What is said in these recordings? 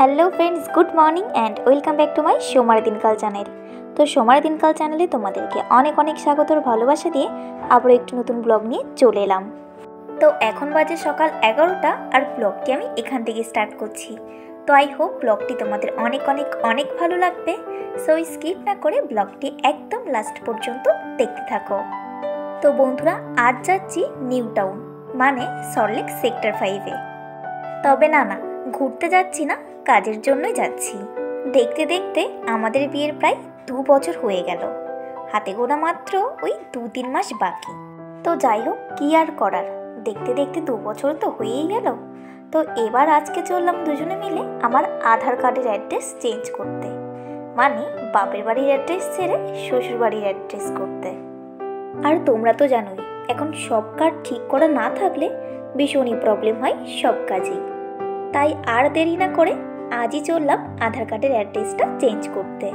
Hello friends, good morning and welcome back to my সোমার দিনকাল channel. তো সোমার দিনকাল চ্যানেলে তোমাদেরকে অনেক অনেক স্বাগত ও ভালোবাসা দিয়ে আবার একটি নতুন ব্লগ নিয়ে চলে এলাম। তো এখন বাজে সকাল 11টা আর ব্লগটি আমি এখান থেকে স্টার্ট করছি। তো আই হোপ ব্লগটি তোমাদের অনেক অনেক অনেক ভালো লাগবে। সো স্কিপ না করে ব্লগটি একদম লাস্ট পর্যন্ত দেখতে থাকো। তো বন্ধুরা, আজ যাচ্ছি নিউ টাউন, মানে সল্টলেক সেক্টর 5-এ। তবে না, ঘুরতে যাচ্ছি না, কাজের জন্যই যাচ্ছি। দেখতে দেখতে আমাদের বিয়ের প্রায় 2 বছর হয়ে গেল, হাতে গোনা মাত্র ওই 2-3 মাস বাকি। তো যাই হোক, কি আর করার, দেখতে দেখতে 2 বছর তো হয়েই গেল। তো এবার আজকে চললাম দুজনে মিলে আমার আধার কার্ডের অ্যাড্রেস চেঞ্জ করতে, মানে বাপের বাড়ির অ্যাড্রেস ছেড়ে শ্বশুর বাড়ির অ্যাড্রেস করতে। আর তোমরা তো জানোই, এখন সব কার্ড ঠিক করা না থাকলে ভীষণই প্রবলেম হয় সব কাজেই। তাই আর দেরি না করে আজই চললাম আধার কার্ডের অ্যাড্রেসটা চেঞ্জ করতে।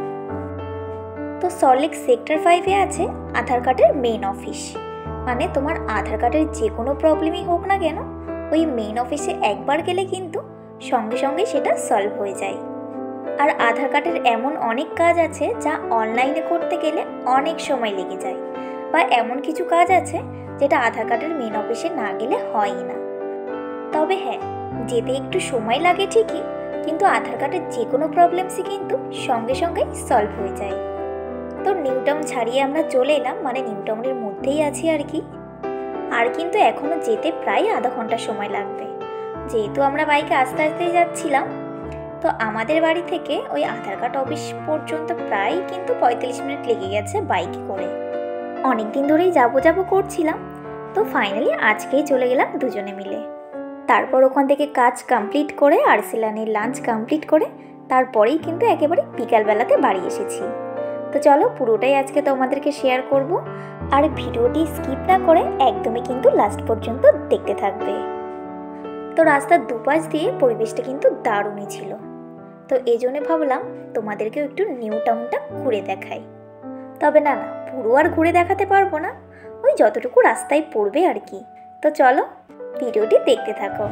তো সল্টলেক সেক্টর 5-এ আছে আধার কার্ডের মেইন অফিস, মানে তোমার আধার কার্ডের যে কোনো প্রবলেমই হোক না কেন, ওই মেইন অফিসে একবার গেলে কিন্তু সঙ্গে সঙ্গে সেটা সলভ হয়ে যায়। আর আধার কার্ডের এমন অনেক কাজ আছে যা অনলাইনে করতে গেলে অনেক সময় লেগে যায়, বা এমন কিছু কাজ আছে যেটা আধার কার্ডের মেইন অফিসে না গেলে হয়ই না। তবে হ্যাঁ, যেতে একটু সময় লাগে ঠিকই, কিন্তু আধার কার্ডের যে কোনো প্রবলেমসই কিন্তু সঙ্গে সঙ্গেই সলভ হয়ে যায়। তো নিউ টাউন ছাড়িয়ে আমরা চলে এলাম, মানে নিউ টাউনের মধ্যেই আছি আর কি। আর কিন্তু এখনও যেতে প্রায় আধা ঘন্টা সময় লাগবে, যেহেতু আমরা বাইকে আস্তে আস্তেই যাচ্ছিলাম। তো আমাদের বাড়ি থেকে ওই আধার কার্ড অফিস পর্যন্ত প্রায় কিন্তু 45 মিনিট লেগে গেছে বাইকে করে। অনেক দিন ধরেই যাবো করছিলাম, তো ফাইনালি আজকেই চলে গেলাম দুজনে মিলে। তারপর ওখান থেকে কাজ কমপ্লিট করে আর্সেলানের লাঞ্চ কমপ্লিট করে তারপরেই কিন্তু একেবারে বিকালবেলাতে বাড়ি এসেছি। তো চলো, পুরোটাই আজকে তোমাদেরকে শেয়ার করব, আর ভিডিওটি স্কিপ না করে একদমই কিন্তু লাস্ট পর্যন্ত দেখতে থাকবে। তো রাস্তার দুপাশ দিয়ে পরিবেশটা কিন্তু দারুণই ছিল, তো এই জন্য ভাবলাম তোমাদেরকেও একটু নিউ টাউনটা ঘুরে দেখাই। তবে না, পুরো আর ঘুরে দেখাতে পারবো না, ওই যতটুকু রাস্তায় পড়বে আর কি। তো চলো, ভিডিওটি দেখতে থাকো।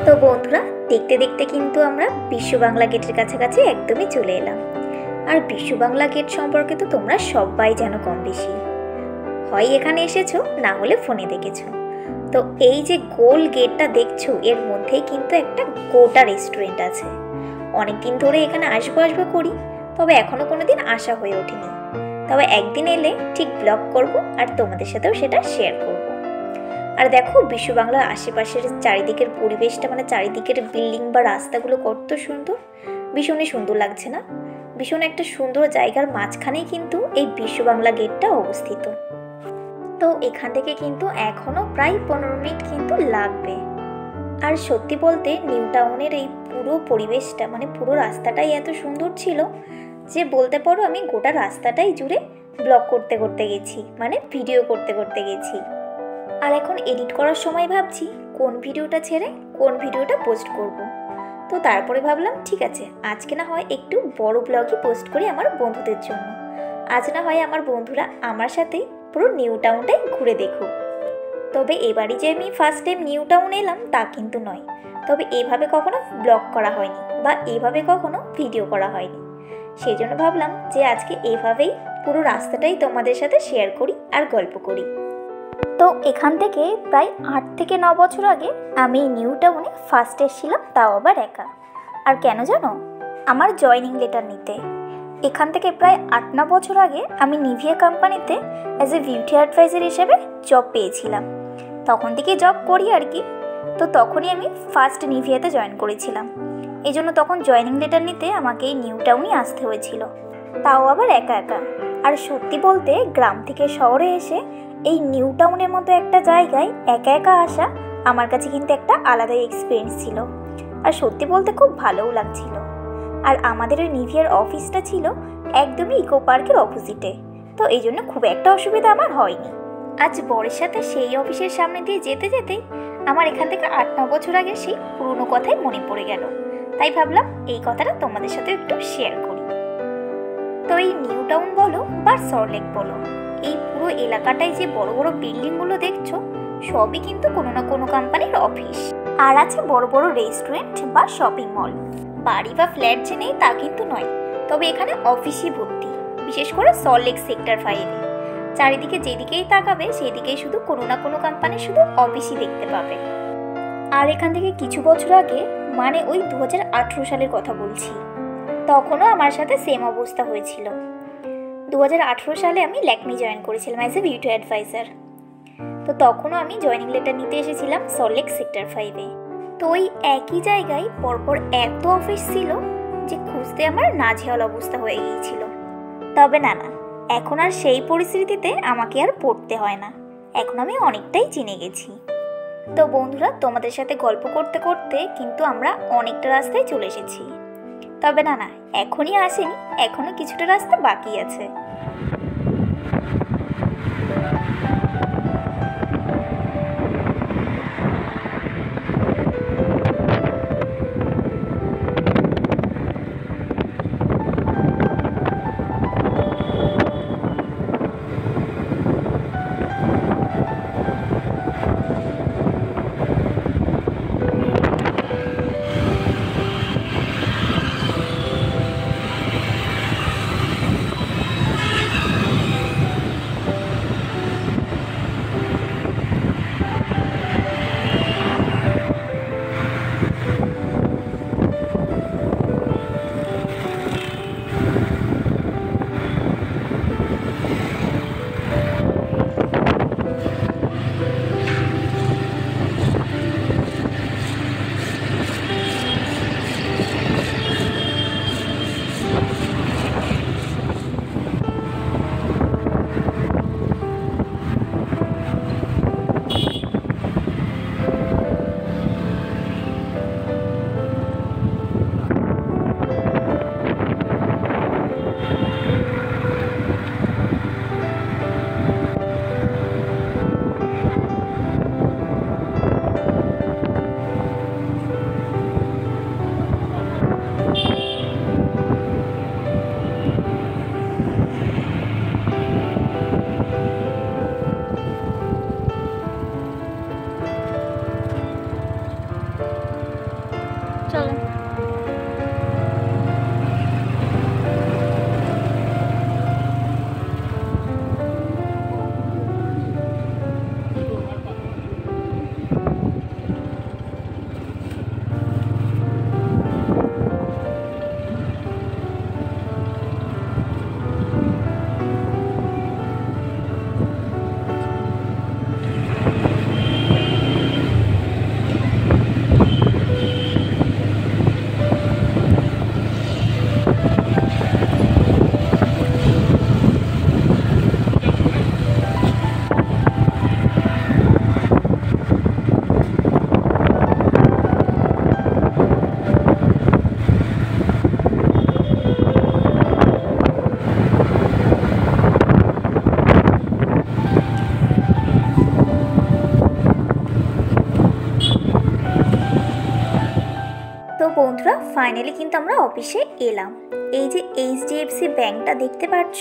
তো বন্ধুরা, দেখতে দেখতে কিন্তু আমরা বিশ্ব বাংলা গেটের কাছাকাছি একদমই চলে এলাম। আর বিশ্ব বাংলা গেট সম্পর্কে তো তোমরা সবাই জানো কম বেশি, হয় এখানে এসেছো, না হলে ফোনে দেখেছো। তো এই যে গোল গেটটা দেখছো, এর মধ্যেই কিন্তু একটা গোটা রেস্টুরেন্ট আছে। অনেকদিন ধরে এখানে আসবো করি, তবে এখনো কোনোদিন আসা হয়ে ওঠেনি। তবে একদিন এলে ঠিক ব্লগ করব আর তোমাদের সাথেও সেটা শেয়ার করব। আর দেখো, বিশ্ব বাংলার আশেপাশের চারিদিকের পরিবেশটা, মানে চারিদিকের বিল্ডিং বা রাস্তাগুলো কত সুন্দর, ভীষণই সুন্দর লাগছে না? ভীষণ একটা সুন্দর জায়গার মাঝখানেই কিন্তু এই বিশ্ব বাংলা গেটটা অবস্থিত। তো এখান থেকে কিন্তু এখনো প্রায় 15 মিনিট কিন্তু লাগবে। আর সত্যি বলতে নিউ টাউনের এই পুরো পরিবেশটা, মানে পুরো রাস্তাটাই এত সুন্দর ছিল যে বলতে পারো আমি গোটা রাস্তাটাই জুড়ে ব্লগ করতে করতে গেছি, মানে ভিডিও করতে করতে গেছি। আর এখন এডিট করার সময় ভাবছি কোন ভিডিওটা ছেড়ে কোন ভিডিওটা পোস্ট করব। তো তারপরে ভাবলাম ঠিক আছে, আজকে না হয় একটু বড় ব্লগই পোস্ট করি আমার বন্ধুদের জন্য। আজ না হয় আমার বন্ধুরা আমার সাথেই পুরো নিউ টাউনটাই ঘুরে দেখুক। তবে এবারই যে আমি ফার্স্ট টাইম নিউ টাউন এলাম তা কিন্তু নয়, তবে এভাবে কখনো ব্লগ করা হয়নি বা এভাবে কখনো ভিডিও করা হয়নি। সেই জন্য ভাবলাম যে আজকে এভাবেই পুরো রাস্তাটাই তোমাদের সাথে শেয়ার করি আর গল্প করি। তো এখান থেকে প্রায় 8 থেকে 9 বছর আগে আমি নিউ টাউনে ফার্স্ট এসেছিলাম, তাও আবার একা। আর কেন জানো? আমার জয়নিং লেটার নিতে। এখান থেকে প্রায় 8-9 বছর আগে আমি নিভিয়া কোম্পানিতে অ্যাজ এ বিউটি অ্যাডভাইজার হিসেবে জব পেয়েছিলাম। তখন থেকে জব করি আর কি। তো তখনই আমি ফার্স্ট নিভিয়াতে জয়েন করেছিলাম। এই জন্য তখন জয়নিং লেটার নিতে আমাকে এই নিউ টাউনই আসতে হয়েছিল, তাও আবার একা একা। আর সত্যি বলতে গ্রাম থেকে শহরে এসে এই নিউ টাউনের মতো একটা জায়গায় একা একা আসা আমার কাছে কিন্তু একটা আলাদাই এক্সপিরিয়েন্স ছিল। আর সত্যি বলতে খুব ভালোও লাগছিল। আর আমাদের ওই নিভিয়ার অফিসটা ছিল একদমই ইকো পার্কের অপোজিটে, তো এই জন্য খুব একটা অসুবিধা আমার হয়নি। আজ বরের সাথে সেই অফিসের সামনে দিয়ে যেতে যেতেই আমার এখান থেকে 8-9 বছর আগে সেই পুরনো কথাই মনে পড়ে গেল। তাই ভাবলাম এই কথাটা তোমাদের সাথে একটু শেয়ার করি। তো এই নিউ টাউন বলো বা সল্টলেক বলো, এই পুরো এলাকাটায় যে বড় বড় বিল্ডিংগুলো দেখছো সবই কিন্তু কোনো না কোনো কোম্পানির অফিস। আর আছে বড় বড় রেস্টুরেন্ট বা শপিং মল। বাড়ি বা ফ্ল্যাট যে নেই তা কিন্তু নয়, তবে এখানে অফিসই ভর্তি, বিশেষ করে সল্টলেক সেক্টর 5-এ। চারিদিকে যেদিকেই তাকাবে সেদিকেই শুধু কোনো না কোনো কোম্পানির শুধু অফিসই দেখতে পাবে। আর এখান থেকে কিছু বছর আগে, মানে ওই 2018 সালের কথা বলছি, তখনও আমার সাথে সেম অবস্থা হয়েছিল। 2018 সালে আমি ল্যাকমি জয়েন করেছিলাম অ্যাজ এ বিউটি অ্যাডভাইজার। তো তখনও আমি জয়েনিং লেটার নিতে এসেছিলাম সল্টলেক সেক্টর 5-এ। তো ওই একই জায়গায় পরপর এত অফিস ছিল যে খুঁজতে আমার নাজেহাল অবস্থা হয়ে গিয়েছিল। তবে না, এখন আর সেই পরিস্থিতিতে আমাকে আর পড়তে হয় না, এখন আমি অনেকটাই চিনে গেছি। তো বন্ধুরা, তোমাদের সাথে গল্প করতে করতে কিন্তু আমরা অনেকটা রাস্তায় চলে এসেছি। তবে না, এখনই আসেনি, এখনো কিছুটা রাস্তা বাকি আছে। বন্ধুরা, ফাইনালি কিন্তু আমরা অফিসে এলাম। এই যে এইচডিএফসি ব্যাংকটা দেখতে পাচ্ছ,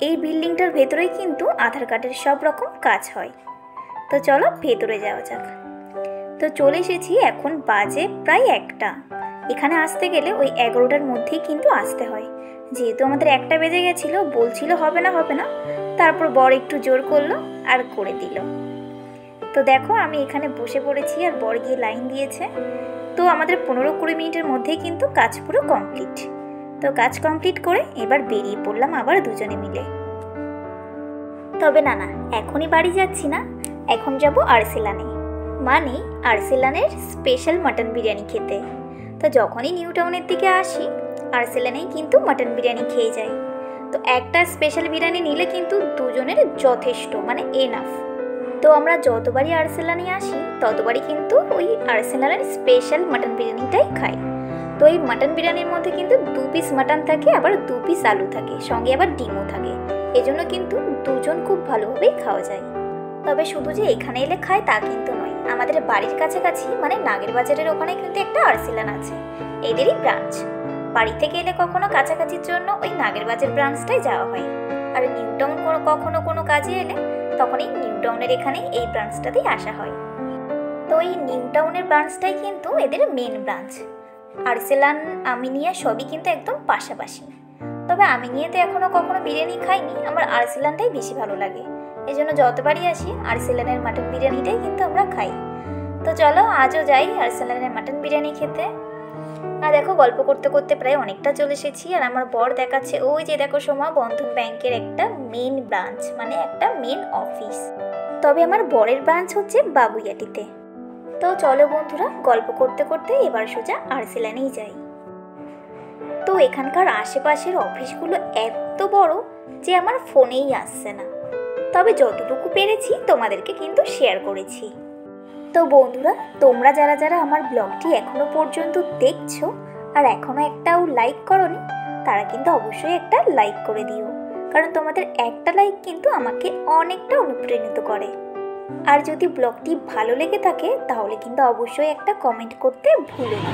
এই বিল্ডিংটার ভেতরেই কিন্তু আধার কার্ডের সব রকম কাজ হয়। তো চলো ভেতরে যাওয়া যাক। তো চলে এসেছি, এখন বাজে প্রায় 1টা। এখানে আসতে গেলে ওই 11টার মধ্যেই কিন্তু আসতে হয়। যেহেতু আমাদের 1টা বেজে গেছিলো, বলছিল হবে না, তারপর বর একটু জোর করলো আর করে দিল। তো দেখো আমি এখানে বসে পড়েছি আর বর গিয়ে লাইন দিয়েছে। তো আমাদের 15-20 মিনিটের মধ্যেই কিন্তু কাজ পুরো কমপ্লিট। তো কাজ কমপ্লিট করে এবার বেরিয়ে পড়লাম আবার দুজনে মিলে। তবে না, এখনই বাড়ি যাচ্ছি না, এখন যাব আরসেলানে, মানে আরসেলানের স্পেশাল মাটন বিরিয়ানি খেতে। তো যখনই নিউ টাউনের দিকে আসি আরসেলানেই কিন্তু মাটন বিরিয়ানি খেয়ে যাই। তো একটা স্পেশাল বিরিয়ানি নিলে কিন্তু দুজনের যথেষ্ট, মানে এনাফ। তো আমরা যতবারই আরসেলানে আসি ততবারই কিন্তু ওই আরসেলানের স্পেশাল মাটন বিরিয়ানিটাই খাই। তো এই মাটন বিরিয়ানির মধ্যে কিন্তু 2 পিস মাটন থাকে, আবার 2 পিস আলু থাকে, সঙ্গে আবার ডিমও থাকে। এজন্য কিন্তু দুজন খুব ভালোভাবেই খাওয়া যায়। তবে শুধু যে এখানে এলে খায় তা কিন্তু নয়, আমাদের বাড়ির কাছাকাছি মানে নাগের বাজারের ওখানে কিন্তু একটা আরসেলান আছে, এদেরই ব্রাঞ্চ। বাড়ি থেকে এলে কখনো কাছাকাছির জন্য ওই নাগের বাজার ব্রাঞ্চটাই যাওয়া হয়, আর নিউ টাউন কখনো কোনো কাজে এলে তখন এই নিউ টাউনের এখানে এই ব্রাঞ্চটাতেই আসা হয়। তো এই নিউ টাউনের ব্রাঞ্চটাই কিন্তু এদের মেন ব্রাঞ্চ। আরসেলান, আমিনিয়া সবই কিন্তু একদম পাশাপাশি। তবে আমিনিয়াতে এখনো কখনো বিরিয়ানি খাইনি, আমার আরসেলানটাই বেশি ভালো লাগে। এই জন্য যতবারই আসি আরসেলানের মাটন বিরিয়ানিটাই কিন্তু আমরা খাই। তো চলো আজও যাই আরসেলানের মাটন বিরিয়ানি খেতে। আর দেখো গল্প করতে করতে প্রায় অনেকটা চলে এসেছি, আর আমার বর দেখাচ্ছে ওই যে দেখো সোমা, বন্ধন ব্যাংকের একটা মেন ব্রাঞ্চ, মানে একটা মেন অফিস। তবে আমার বরের ব্রাঞ্চ হচ্ছে বাগুইয়াটিতে। তো চলো বন্ধুরা, গল্প করতে করতে এবার সোজা আরসেলানেই যাই। তো এখানকার আশেপাশের অফিসগুলো এত বড় যে আমার ফোনেই আসছে না, তবে যতটুকু পেরেছি তোমাদেরকে কিন্তু শেয়ার করেছি। তো বন্ধুরা, তোমরা যারা আমার ব্লগটি এখনো পর্যন্ত দেখছো আর এখনো একটাও লাইক করোনি, তারা কিন্তু অবশ্যই একটা লাইক করে দিও, কারণ তোমাদের একটা লাইক কিন্তু আমাকে অনেকটা অনুপ্রাণিত করে। আর যদি ব্লগটি ভালো লেগে থাকে তাহলে কিন্তু অবশ্যই একটা কমেন্ট করতে ভুলো না।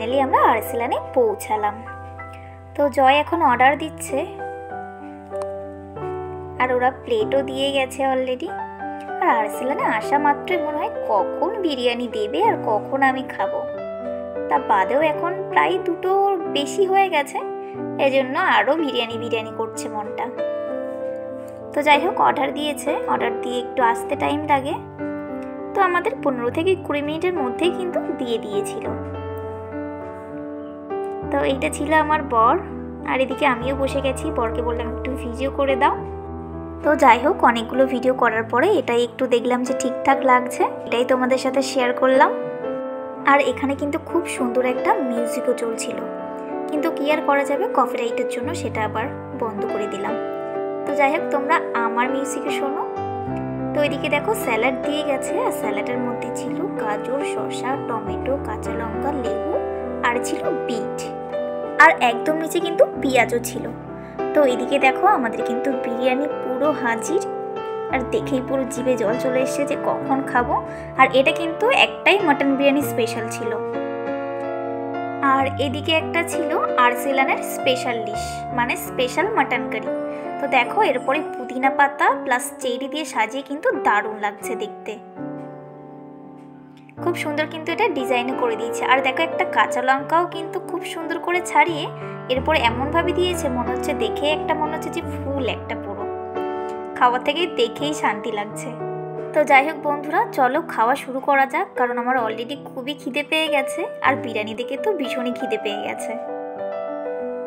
ফাইনালি আমরা আরসেলানে পৌঁছালাম। তো জয় এখন অর্ডার দিচ্ছে, আর ওরা প্লেটও দিয়ে গেছে অলরেডি। আর আরসেলানে আসা মাত্রই মনে হয় কখন বিরিয়ানি দেবে আর কখন আমি খাবো। তা বাদেও এখন প্রায় 2টোর বেশি হয়ে গেছে, এজন্য আরও বিরিয়ানি বিরিয়ানি করছে মনটা। তো যাই হোক, অর্ডার দিয়েছে, অর্ডার দিয়ে একটু আসতে টাইম লাগে। তো আমাদের 15 থেকে 20 মিনিটের মধ্যেই কিন্তু দিয়ে দিয়েছিল। তো এইটা ছিল আমার বর, আর এদিকে আমিও বসে গেছি। বরকে বললাম একটু ভিডিও করে দাও। তো যাই হোক, অনেকগুলো ভিডিও করার পরে এটাই একটু দেখলাম যে ঠিকঠাক লাগছে, এটাই তোমাদের সাথে শেয়ার করলাম। আর এখানে কিন্তু খুব সুন্দর একটা মিউজিকও চলছিল, কিন্তু কি আর করা যাবে, কপিরাইটের জন্য সেটা আবার বন্ধ করে দিলাম। তো যাই হোক, তোমরা আমার মিউজিকে শোনো। তো এদিকে দেখো স্যালাড দিয়ে গেছে, আর স্যালাডের মধ্যে ছিল গাজর, শসা, টমেটো, কাঁচা লঙ্কা, লেবু, আর ছিল বিট, আর একদম নিচে কিন্তু পেঁয়াজও ছিল। তো এদিকে দেখো আমাদের কিন্তু বিরিয়ানি পুরো হাজির, আর দেখেই পুরো জিভে জল চলে এসেছে যে কখন খাবো। আর এটা কিন্তু একটাই মাটন বিরিয়ানি স্পেশাল ছিল। আর এদিকে একটা ছিল আরসেলানের স্পেশাল ডিশ, মানে স্পেশাল মাটন কারি। তো দেখো এরপরে পুদিনা পাতা প্লাস চেরি দিয়ে সাজিয়ে কিন্তু দারুণ লাগছে দেখতে, খুব সুন্দর কিন্তু এটা ডিজাইনও করে দিয়েছে। আর দেখো একটা কাঁচা লঙ্কাও কিন্তু খুব সুন্দর করে ছাড়িয়ে এরপরে এমনভাবে দিয়েছে, মনে হচ্ছে দেখে একটা মনে হচ্ছে যে ফুল একটা পুরো, খাওয়া থেকে দেখেই শান্তি লাগছে। তো যাই হোক বন্ধুরা, চলো খাওয়া শুরু করা যাক, কারণ আমার অলরেডি খুবই খিদে পেয়ে গেছে, আর বিরিয়ানি দেখে তো ভীষণই খিদে পেয়ে গেছে।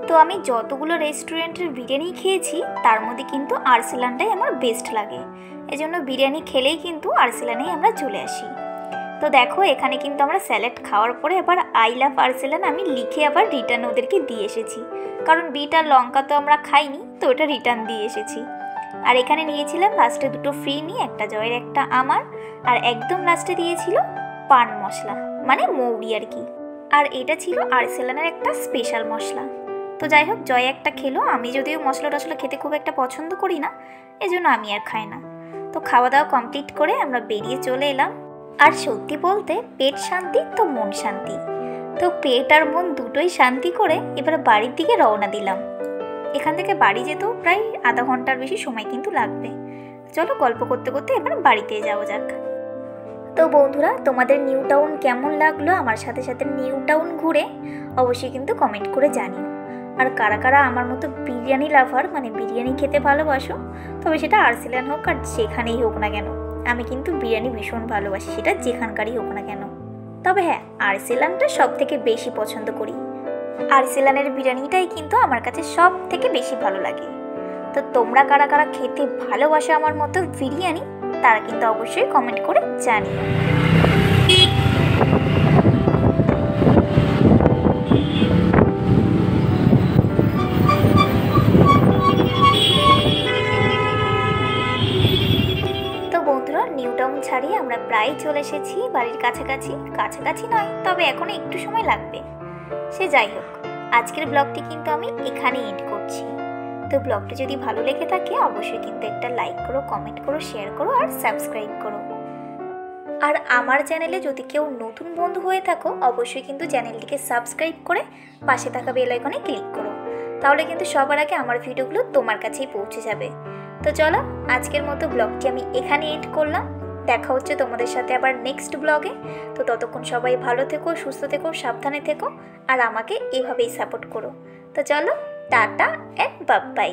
তো আমি যতগুলো রেস্টুরেন্টের বিরিয়ানি খেয়েছি তার মধ্যে কিন্তু আরসেলানটাই আমার বেস্ট লাগে, এজন্য বিরিয়ানি খেলেই কিন্তু আরসেলানেই আমরা চলে আসি। তো দেখো এখানে কিন্তু আমরা স্যালাড খাওয়ার পরে আবার আই লাভ আরসেলান আমি লিখে আবার রিটার্ন ওদেরকে দিয়ে এসেছি, কারণ বিট আর লঙ্কা তো আমরা খাইনি, তো ওটা রিটার্ন দিয়ে এসেছি। আর এখানে নিয়েছিলাম লাস্টে 2টো ফ্রি নিয়ে, একটা জয়ের একটা আমার, আর একদম লাস্টে দিয়েছিল পান মশলা মানে মৌরি আর কি। আর এটা ছিল আরসেলানের একটা স্পেশাল মশলা। তো যাই হোক, জয় একটা খেলো, আমি যদিও মশলা টশলা খেতে খুব একটা পছন্দ করি না, এজন্য আমি আর খাই না। তো খাওয়া দাওয়া কমপ্লিট করে আমরা বেরিয়ে চলে এলাম। আর সত্যি বলতে পেট শান্তি তো মন শান্তি, তো পেট আর মন দুটোই শান্তি করে এবার বাড়ির দিকে রওনা দিলাম। এখান থেকে বাড়ি যেতেও প্রায় আধা ঘন্টার বেশি সময় কিন্তু লাগবে। চলো গল্প করতে করতে এবার বাড়িতে যাওয়া যাক। তো বন্ধুরা, তোমাদের নিউ টাউন কেমন লাগলো আমার সাথে সাথে নিউ টাউন ঘুরে অবশ্যই কিন্তু কমেন্ট করে জানিও। আর কারা কারা আমার মতো বিরিয়ানি লাভার, মানে বিরিয়ানি খেতে ভালোবাসো, তবে সেটা আরসেলান হোক আর যেখানেই হোক না কেন, আমি কিন্তু বিরিয়ানি ভীষণ ভালোবাসি, সেটা যেখানকারই হোক না কেন। তবে হ্যাঁ, আরসেলানটা সব থেকে বেশি পছন্দ করি, আরসেলানের বিরিয়ানিটাই কিন্তু আমার কাছে সব থেকে বেশি ভালো লাগে। তো তোমরা কারা কারা খেতে ভালোবাসো আমার মতো বিরিয়ানি, তারা কিন্তু অবশ্যই কমেন্ট করে জানিও। নিউ টাউন ছাড়িয়ে আমরা প্রায় চলে এসেছি বাড়ির কাছাকাছি, কাছাকাছি নয় তবে এখনো একটু সময় লাগবে। সে যাই হোক, আজকের ব্লগটি কিন্তু আমি এখানেই এন্ড করছি। তো ব্লগটি যদি ভালো লেগে থাকে অবশ্যই কিন্তু একটা লাইক করো, কমেন্ট করো, শেয়ার করো আর সাবস্ক্রাইব করো। আর আমার চ্যানেলে যদি কেউ নতুন বন্ধু হয়ে থাকো অবশ্যই কিন্তু চ্যানেলটিকে সাবস্ক্রাইব করে পাশে থাকা বেল আইকনে ক্লিক করো, তাহলে কিন্তু সবার আগে আমার ভিডিওগুলো তোমার কাছেই পৌঁছে যাবে। তো চলো আজকের মতো ব্লগটি আমি এখানে এন্ড করলাম, দেখা হচ্ছে তোমাদের সাথে আবার নেক্সট ব্লগে। তো ততক্ষণ সবাই ভালো থেকো, সুস্থ থেকো, সাবধানে থেকো, আর আমাকে এভাবেই সাপোর্ট করো। তো চলো, টাটা এন্ড বাই বাই।